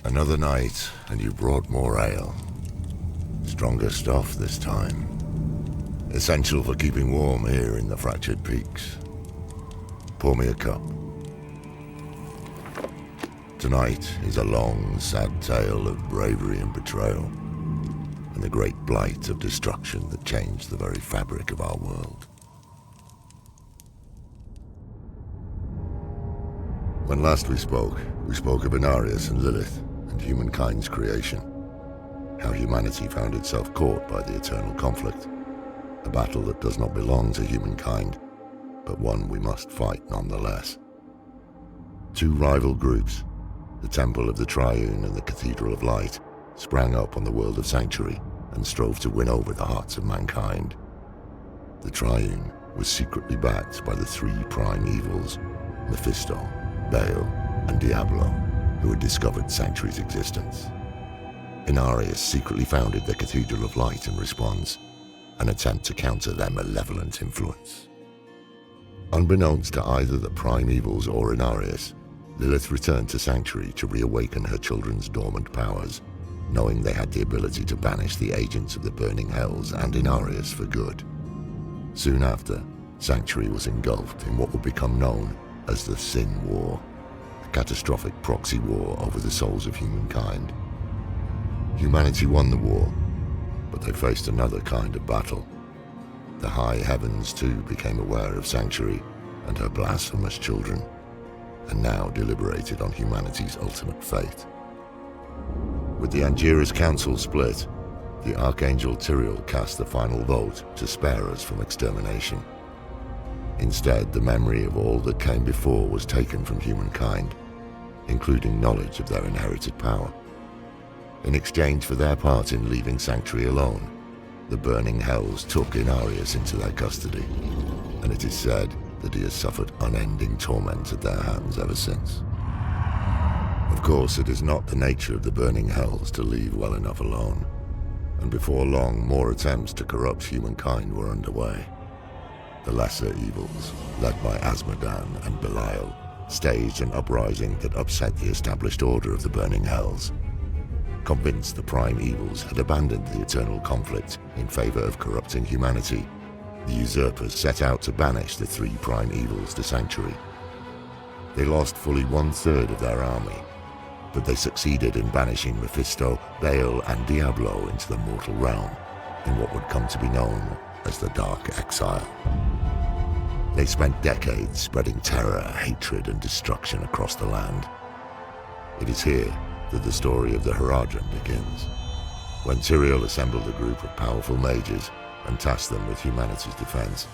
Another night, and you brought more ale. Stronger stuff this time. Essential for keeping warm here in the fractured peaks. Pour me a cup. Tonight is a long, sad tale of bravery and betrayal, and the great blight of destruction that changed the very fabric of our world. When last we spoke of Inarius and Lilith and humankind's creation. How humanity found itself caught by the eternal conflict. A battle that does not belong to humankind, but one we must fight nonetheless. Two rival groups, the Temple of the Triune and the Cathedral of Light, sprang up on the world of Sanctuary and strove to win over the hearts of mankind. The Triune was secretly backed by the three prime evils, Mephisto, Baal, and Diablo, who had discovered Sanctuary's existence. Inarius secretly founded the Cathedral of Light in response, an attempt to counter their malevolent influence. Unbeknownst to either the prime evils or Inarius, Lilith returned to Sanctuary to reawaken her children's dormant powers, knowing they had the ability to banish the agents of the burning hells and Inarius for good. Soon after, Sanctuary was engulfed in what would become known as the Sin War, a catastrophic proxy war over the souls of humankind. Humanity won the war, but they faced another kind of battle. The high heavens too became aware of Sanctuary and her blasphemous children, and now deliberated on humanity's ultimate fate. With the Angiras Council split, the Archangel Tyrael cast the final vote to spare us from extermination. Instead, the memory of all that came before was taken from humankind, including knowledge of their inherited power. In exchange for their part in leaving Sanctuary alone, the burning hells took Inarius into their custody, and it is said that he has suffered unending torment at their hands ever since. Of course, it is not the nature of the burning hells to leave well enough alone, and before long more attempts to corrupt humankind were underway. The lesser evils, led by Asmodan and Belial, staged an uprising that upset the established order of the burning hells. Convinced the prime evils had abandoned the eternal conflict in favor of corrupting humanity, the usurpers set out to banish the three prime evils to Sanctuary. They lost fully 1/3 of their army, but they succeeded in banishing Mephisto, Baal, and Diablo into the mortal realm in what would come to be known as the Dark Exile. They spent decades spreading terror, hatred, and destruction across the land. It is here that the story of the Haradrim begins, when Tyrael assembled a group of powerful mages and tasked them with humanity's defense,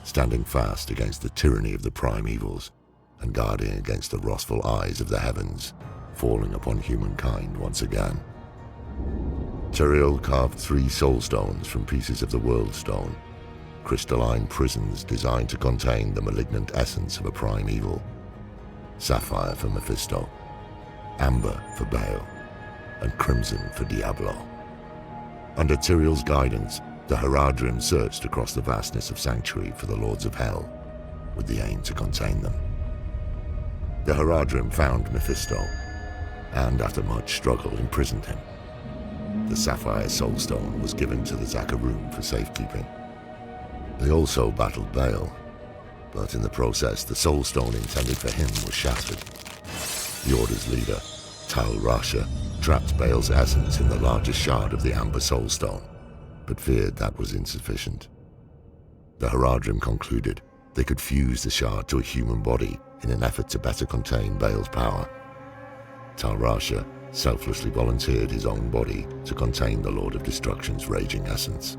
standing fast against the tyranny of the prime evils and guarding against the wrathful eyes of the heavens, falling upon humankind once again. Tyrael carved 3 soul stones from pieces of the World Stone, crystalline prisons designed to contain the malignant essence of a prime evil. Sapphire for Mephisto, amber for Baal, and crimson for Diablo. Under Tyrael's guidance, the Haradrim searched across the vastness of Sanctuary for the Lords of Hell, with the aim to contain them. The Haradrim found Mephisto, and after much struggle imprisoned him. The Sapphire Soulstone was given to the Zakarum for safekeeping. They also battled Baal, but in the process the Soulstone intended for him was shattered. The Order's leader, Tal Rasha, trapped Baal's essence in the largest shard of the Amber Soulstone, but feared that was insufficient. The Haradrim concluded they could fuse the shard to a human body in an effort to better contain Baal's power. Tal Rasha selflessly volunteered his own body to contain the Lord of Destruction's raging essence.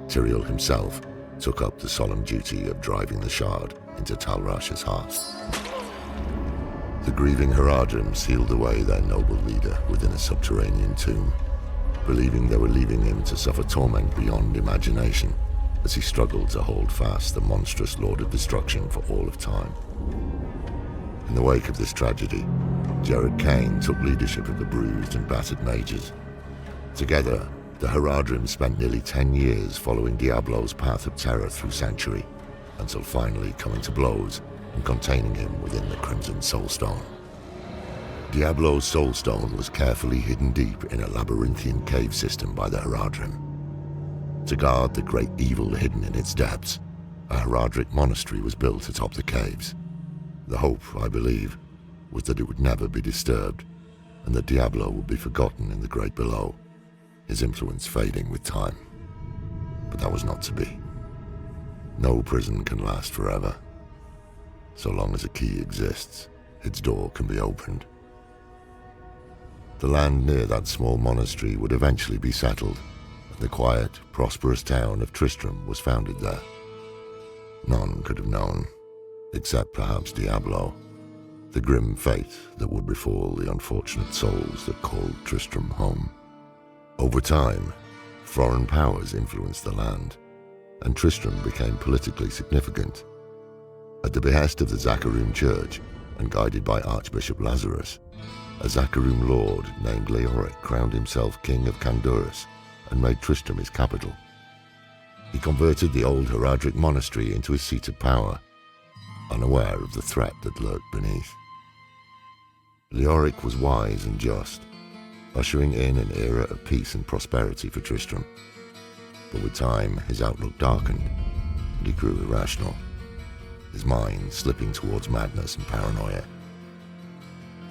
Tyrael himself took up the solemn duty of driving the shard into Tal Rasha's heart. The grieving Haradrim sealed away their noble leader within a subterranean tomb, believing they were leaving him to suffer torment beyond imagination as he struggled to hold fast the monstrous Lord of Destruction for all of time. In the wake of this tragedy, Jared Kane took leadership of the bruised and battered mages. Together, the Haradrim spent nearly 10 years following Diablo's path of terror through Sanctuary, until finally coming to blows and containing him within the Crimson Soulstone. Diablo's soulstone was carefully hidden deep in a labyrinthian cave system by the Haradrim. To guard the great evil hidden in its depths, a Haradric monastery was built atop the caves. The hope, I believe, was that it would never be disturbed, and that Diablo would be forgotten in the great below, his influence fading with time. But that was not to be. No prison can last forever. So long as a key exists, its door can be opened. The land near that small monastery would eventually be settled, and the quiet, prosperous town of Tristram was founded there. None could have known, except perhaps Diablo, the grim fate that would befall the unfortunate souls that called Tristram home. Over time, foreign powers influenced the land, and Tristram became politically significant. At the behest of the Zakharum Church, and guided by Archbishop Lazarus, a Zakharum lord named Leoric crowned himself king of Kandurus and made Tristram his capital. He converted the old Haradric monastery into his seat of power, unaware of the threat that lurked beneath. Leoric was wise and just, ushering in an era of peace and prosperity for Tristram. But with time, his outlook darkened, and he grew irrational, his mind slipping towards madness and paranoia.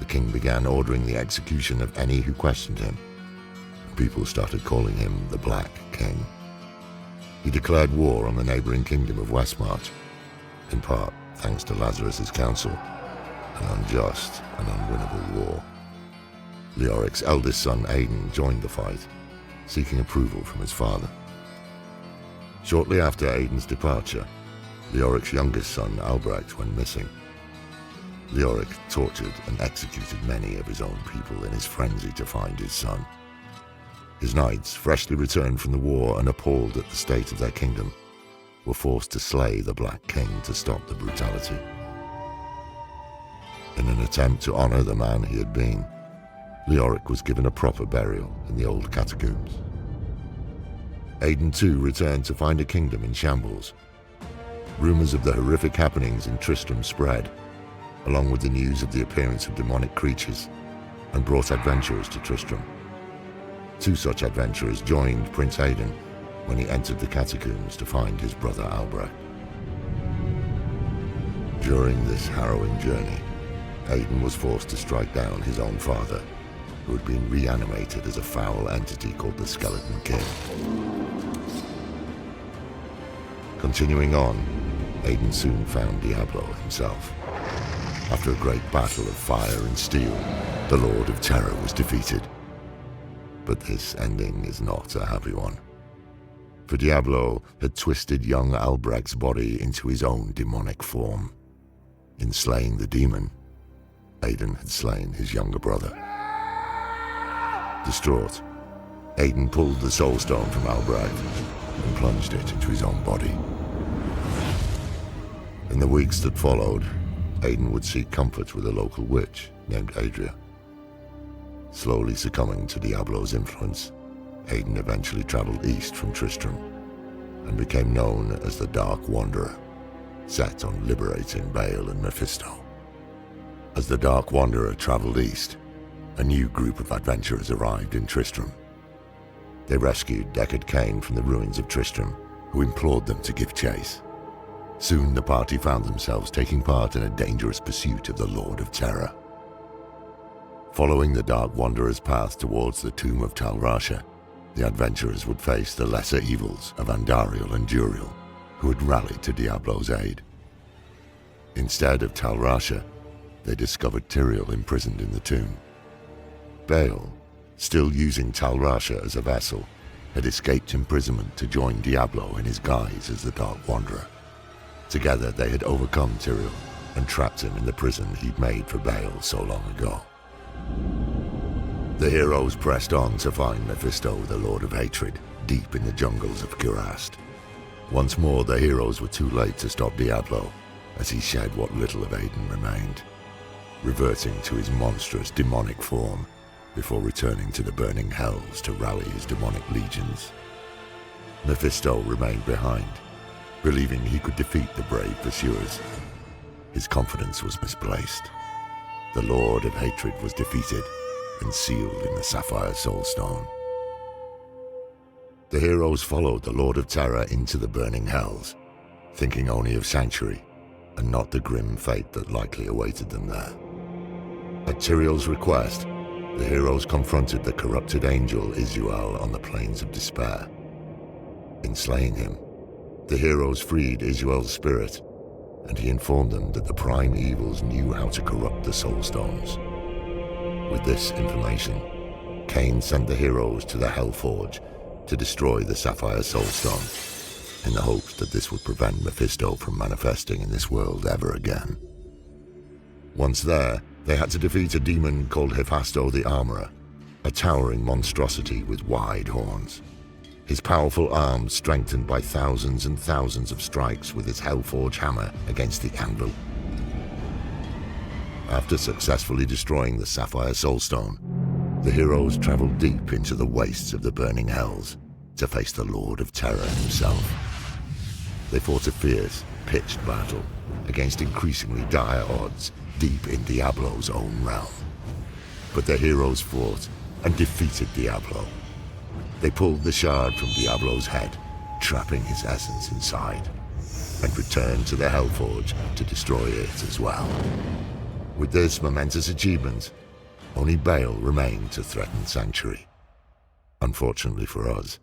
The king began ordering the execution of any who questioned him, and people started calling him the Black King. He declared war on the neighboring kingdom of Westmarch, in part thanks to Lazarus's counsel, an unjust and unwinnable war. Leoric's eldest son Aidan joined the fight, seeking approval from his father. Shortly after Aidan's departure, Leoric's youngest son Albrecht went missing. Leoric tortured and executed many of his own people in his frenzy to find his son. His knights, freshly returned from the war and appalled at the state of their kingdom, were forced to slay the Black King to stop the brutality. In an attempt to honor the man he had been, Leoric was given a proper burial in the old catacombs. Aidan too returned to find a kingdom in shambles. Rumors of the horrific happenings in Tristram spread, along with the news of the appearance of demonic creatures, and brought adventurers to Tristram. Two such adventurers joined Prince Aidan when he entered the catacombs to find his brother Albrecht. During this harrowing journey, Aidan was forced to strike down his own father, who had been reanimated as a foul entity called the Skeleton King. Continuing on, Aidan soon found Diablo himself. After a great battle of fire and steel, the Lord of Terror was defeated. But this ending is not a happy one. For Diablo had twisted young Albrecht's body into his own demonic form. In slaying the demon, Aidan had slain his younger brother. Distraught, Aidan pulled the soul stone from Albrecht and plunged it into his own body. In the weeks that followed, Aidan would seek comfort with a local witch named Adria. Slowly succumbing to Diablo's influence, Aidan eventually traveled east from Tristram and became known as the Dark Wanderer, set on liberating Baal and Mephisto. As the Dark Wanderer traveled east, a new group of adventurers arrived in Tristram. They rescued Deckard Cain from the ruins of Tristram, who implored them to give chase. Soon the party found themselves taking part in a dangerous pursuit of the Lord of Terror. Following the Dark Wanderer's path towards the tomb of Tal Rasha, the adventurers would face the lesser evils of Andariel and Duriel, who had rallied to Diablo's aid. Instead of Tal Rasha, they discovered Tyrael imprisoned in the tomb. Baal, still using Tal Rasha as a vessel, had escaped imprisonment to join Diablo in his guise as the Dark Wanderer. Together they had overcome Tyrael and trapped him in the prison he'd made for Baal so long ago. The heroes pressed on to find Mephisto, the Lord of Hatred, deep in the jungles of Kurast. Once more the heroes were too late to stop Diablo, as he shed what little of Aidan remained, reverting to his monstrous demonic form before returning to the burning hells to rally his demonic legions. Mephisto remained behind, believing he could defeat the brave pursuers. His confidence was misplaced. The Lord of Hatred was defeated and sealed in the Sapphire Soulstone. The heroes followed the Lord of Terror into the burning hells, thinking only of Sanctuary and not the grim fate that likely awaited them there. At Tyrael's request, the heroes confronted the corrupted angel Isuel on the Plains of Despair. In slaying him, the heroes freed Isuel's spirit, and he informed them that the prime evils knew how to corrupt the Soulstones. With this information, Cain sent the heroes to the Hellforge to destroy the Sapphire Soulstone, in the hopes that this would prevent Mephisto from manifesting in this world ever again. Once there, they had to defeat a demon called Hephasto the Armorer, a towering monstrosity with wide horns. His powerful arms strengthened by thousands and thousands of strikes with his Hellforge hammer against the anvil. After successfully destroying the Sapphire Soulstone, the heroes traveled deep into the wastes of the burning hells to face the Lord of Terror himself. They fought a fierce, pitched battle against increasingly dire odds deep in Diablo's own realm. But the heroes fought and defeated Diablo. They pulled the shard from Diablo's head, trapping his essence inside, and returned to the Hellforge to destroy it as well. With this momentous achievement, only Baal remained to threaten Sanctuary. Unfortunately for us,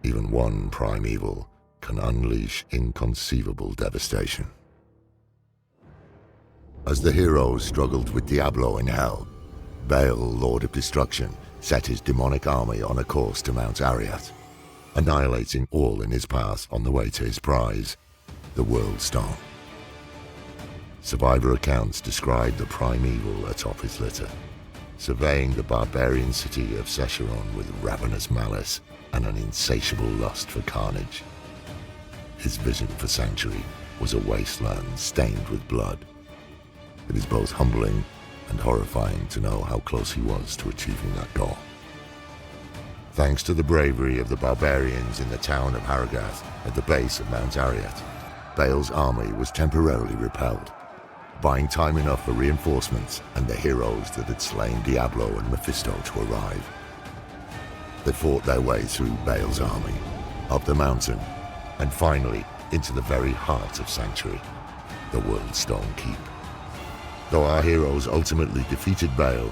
even one prime evil can unleash inconceivable devastation. As the heroes struggled with Diablo in Hell, Baal, Lord of Destruction, set his demonic army on a course to Mount Arreat, annihilating all in his path on the way to his prize, the World Stone. Survivor accounts describe the primeval atop his litter, surveying the barbarian city of Secheron with ravenous malice and an insatiable lust for carnage. His vision for Sanctuary was a wasteland stained with blood. It is both humbling and horrifying to know how close he was to achieving that goal. Thanks to the bravery of the barbarians in the town of Haragath at the base of Mount Arreat, Baal's army was temporarily repelled, buying time enough for reinforcements and the heroes that had slain Diablo and Mephisto to arrive. They fought their way through Baal's army, up the mountain, and finally into the very heart of Sanctuary, the World Stone Keep. Though our heroes ultimately defeated Baal,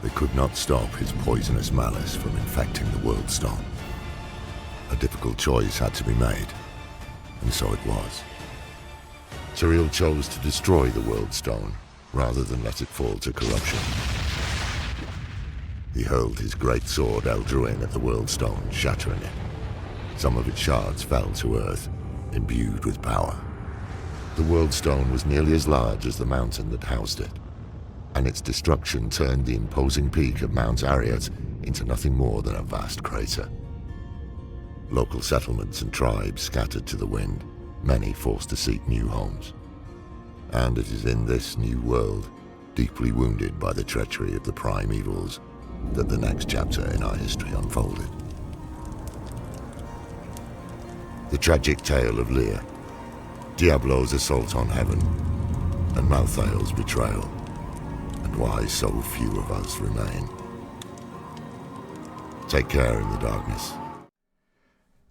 they could not stop his poisonous malice from infecting the World Stone. A difficult choice had to be made, and so it was. Tyrael chose to destroy the World Stone rather than let it fall to corruption. He hurled his great sword Eldruin at the World Stone, shattering it. Some of its shards fell to earth, imbued with power. The World Stone was nearly as large as the mountain that housed it, and its destruction turned the imposing peak of Mount Arreat into nothing more than a vast crater. Local settlements and tribes scattered to the wind, many forced to seek new homes. And it is in this new world, deeply wounded by the treachery of the prime evils, that the next chapter in our history unfolded. The tragic tale of Lear, Diablo's assault on heaven, and Malthael's betrayal, and why so few of us remain. Take care in the darkness.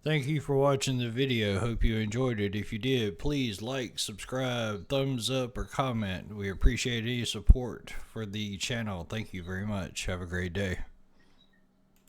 Thank you for watching the video. Hope you enjoyed it. If you did, please like, subscribe, thumbs up, or comment. We appreciate any support for the channel. Thank you very much. Have a great day.